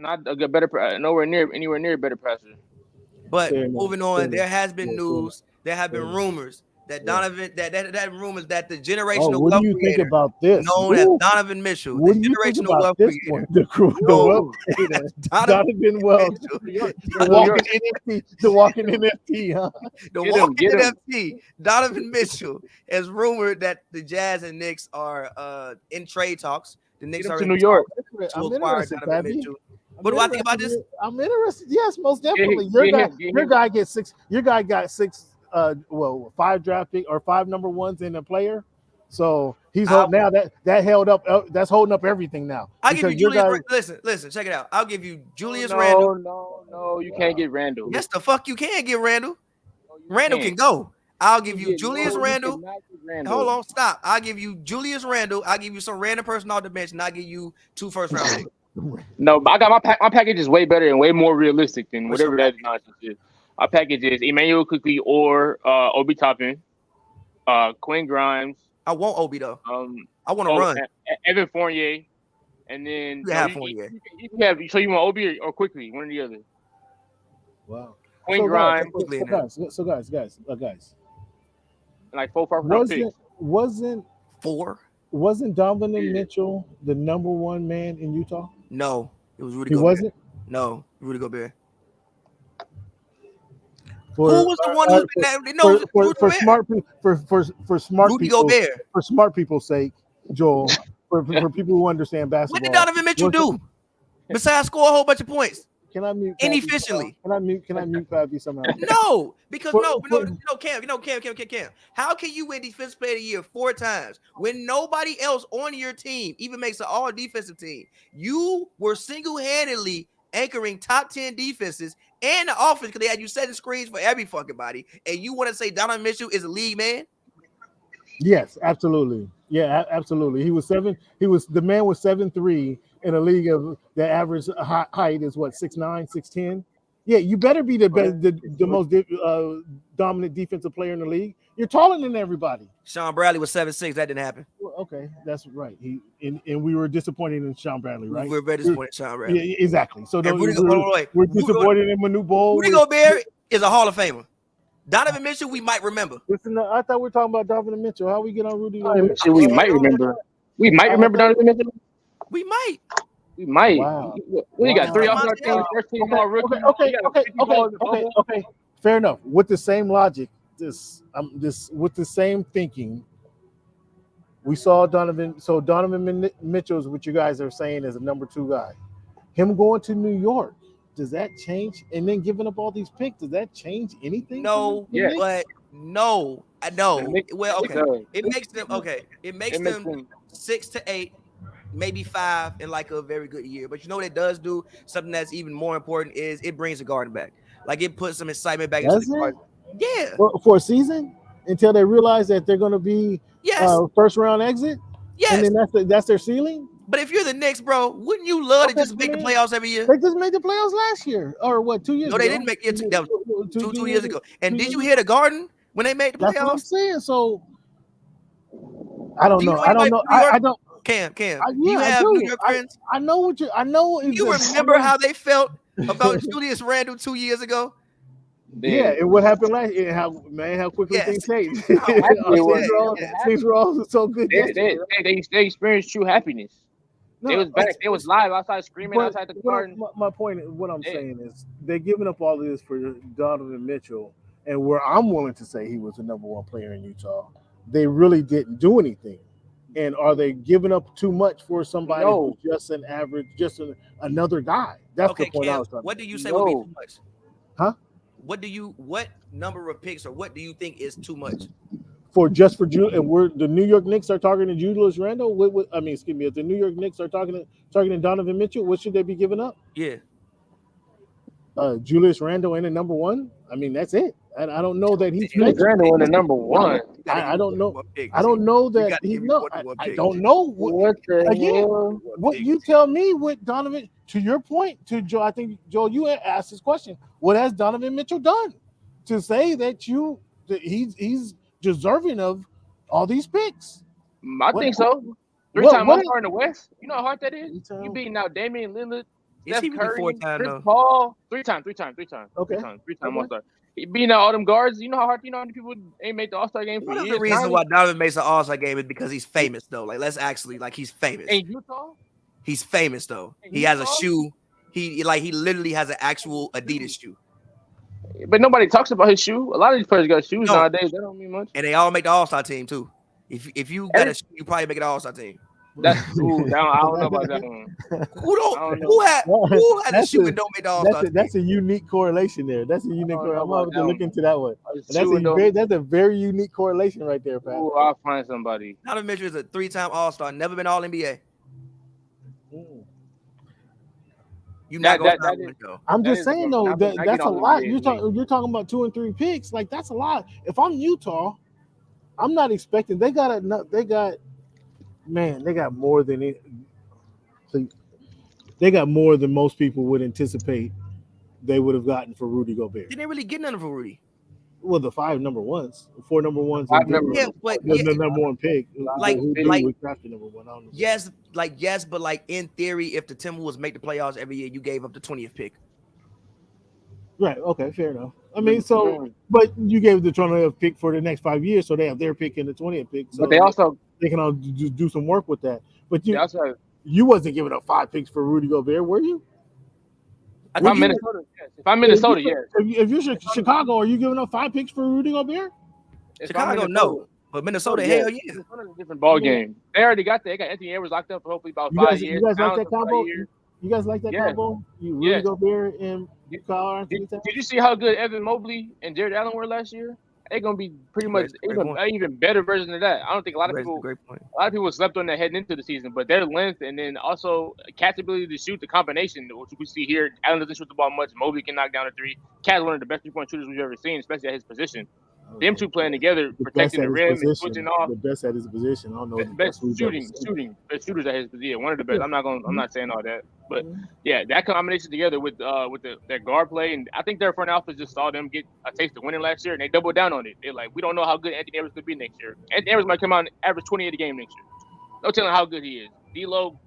not a good better, anywhere near a better passer. But moving on, there has been news, there have been rumors that Donovan, that rumors that the generational what wealth do you think creator, about this? known as Donovan Mitchell, What the do you think generational about wealth this creator, one? The wealth creator, Donovan Wealth, the walking NFT, huh? The walking NFT, Donovan Mitchell has rumored that the Jazz and Knicks are in trade talks. The Knicks are in New York to acquire Donovan Mitchell. What do I think about this? I'm interested. Yes, most definitely. Your guy gets six. Your guy got six. 5 draft pick or 5 number ones in a player. So he's now that held up. That's holding up everything now. I'll give you Julius. Listen, check it out. I'll give you Julius Randle. No, you can't get Randle. Yes, the fuck you can get Randle. Randle can go. I'll give you Julius Randle. Hold on, stop. I'll give you Julius Randle. I'll give you some random person off the bench, and I'll give you 2 first-round picks. No, but I got my package is way better and way more realistic than whatever that nonsense is. Our package is Emmanuel Quickly or Obi Toppin, Quinn Grimes. I want Obi though. I want to run Evan Fournier, and then you have Fournier. So you want Obi or Quickly, one or the other. Wow. Quinn Grimes. So guys. Like 4 first-round picks. Wasn't Donovan Mitchell the number 1 man in Utah? No, it was Rudy Gobert. He wasn't? No, Rudy Gobert. Who was the one for smart Rudy people, Gobert. For smart people's sake, Joel, for people who understand basketball. What did Donovan Mitchell do besides score a whole bunch of points? Can I mute inefficiently? Can I mute Fabby somehow? No, because Cam. How can you win Defensive Player of the Year 4 times when nobody else on your team even makes an all defensive team? You were single-handedly anchoring top 10 defenses and the offense because they had you setting screens for every fucking body, and you want to say Donovan Mitchell is a league man? Yes, absolutely. Yeah, absolutely. The man was 7'3" in a league of the average height is what, 6'9", 6'10". Yeah, you better be the most dominant defensive player in the league. You're taller than everybody. Sean Bradley was 7'6". That didn't happen. Well, okay, that's right. And we were disappointed in Sean Bradley, right? We were very disappointed in Sean Bradley. Yeah, exactly. So we're disappointed in Manu Bol. Rudy Gobert is a Hall of Famer. Donovan Mitchell, we might remember. Listen, I thought we were talking about Donovan Mitchell. How we get on Rudy Gobert? We might remember. We might remember Donovan Mitchell. We might. Wow. We got 3 off our team, first team all rookie. Okay. Fair enough. With the same logic, with the same thinking, we saw Donovan. So Donovan Mitchell is what you guys are saying is a number 2 guy. Him going to New York, does that change? And then giving up all these picks, does that change anything? No, but no, I know. Well, okay, it makes them 6 to 8. Maybe 5 in like a very good year. But you know what it does do? Something that's even more important is it brings the Garden back. Like it puts some excitement back into the Garden. Yeah. For a season until they realize that they're going to be first round exit. Yes. And then that's their ceiling. But if you're the Knicks, bro, wouldn't you love to just make the playoffs every year? They just made the playoffs last year, or what? 2 years ago? No, they didn't make it. That was 2 years ago. And did you hear the Garden when they made the playoffs? That's what I'm saying. So I don't know. I don't. Cam. You have New York friends. I know what you. I know. You remember how they felt about Julius Randle 2 years ago? Yeah, and what happened last year? How quickly things changed. Things were all so good. They experienced true happiness. They was back. They was live outside screaming outside the garden. My point, what I'm saying is, they're giving up all of this for Donovan Mitchell, and where I'm willing to say he was the number 1 player in Utah, they really didn't do anything. And are they giving up too much for somebody who's just an average, another guy? That's the point I was trying to What do you say would be too much? Huh? What number of picks or what do you think is too much? For Julius, and the New York Knicks are targeting Julius Randle. If the New York Knicks are targeting Donovan Mitchell, what should they be giving up? Yeah. Julius Randle and a number 1. I mean, that's it. I don't know that he's Randle in the number 1. I don't know. I don't know that he's no. I don't know what you tell me with Donovan. To your point, to Joe, I think Joe, you asked this question. What has Donovan Mitchell done to say that he's deserving of all these picks? I think so. 3-time All-Star in the West. You know how hard that is. You beating out Damian Lillard, Is he really 4-time Chris though? Paul, three time Okay. All-Star. Being out all them guards, you know how many people ain't made the All-Star game for What is years. the reason why Donovan makes an All-Star game is because he's famous though. Like let's actually he's famous. In Utah, He's famous though. He has a shoe. He literally has an actual Adidas shoe. but nobody talks about his shoe. A lot of these players got shoes nowadays. That don't mean much. And they all make the All-Star team too. If you got a shoe, you probably make an All-Star team. That's cool. I don't know about that one. Who had a shoe and don't make the All-Star team? That's a unique correlation there. That's a unique correlation. I'm going to look into that one. That's a very unique correlation right there, Pat. Ooh, I'll find somebody. Donovan Mitchell is a 3-time All-Star, never been All-NBA. You not going to go. I'm just saying though, that's a lot. You're talking about 2 and 3 picks. Like that's a lot. If I'm Utah, I'm not expecting. They got more than it. They got more than most people would anticipate they would have gotten for Rudy Gobert. Did they really get none for Rudy? Well, the 4 number ones, the number one pick. We drafted number one. Yes, but in theory, if the Timberwolves make the playoffs every year, you gave up the 20th pick. Right. Okay. Fair enough. I mean, but you gave the 20th pick for the next 5 years, so they have their pick and the 20th pick. So but they can all do some work with that. But you wasn't giving up 5 picks for Rudy Gobert, were you? If I'm Minnesota, yes. If you're Chicago, are you giving up 5 picks for Rudy Gobert? Chicago, no. But Minnesota, hell yeah. It's a different ball game. They already got Anthony Edwards locked up for hopefully about 5 years. You guys like that combo? You guys like that combo? Rudy Gobert and Kyle. Did you see how good Evan Mobley and Jared Allen were last year? They're gonna be pretty much even better version of that. I don't think a lot of people slept on that heading into the season, but their length and then also Cat's ability to shoot, the combination, which we see here. Allen doesn't shoot the ball much. Mobley can knock down a 3. Cat's one of the best 3-point shooters we've ever seen, especially at his position. Them two playing together, protecting the rim and switching off. The best at his position. I don't know. Best shooters at his position. One of the best. I'm not saying all that, but yeah, that combination together with their guard play, and I think their front office just saw them get a taste of winning last year, and they doubled down on it. They're like, we don't know how good Anthony Edwards could be next year. Anthony Edwards might come out and average 28 a game next year. No telling how good he is. D'Lo,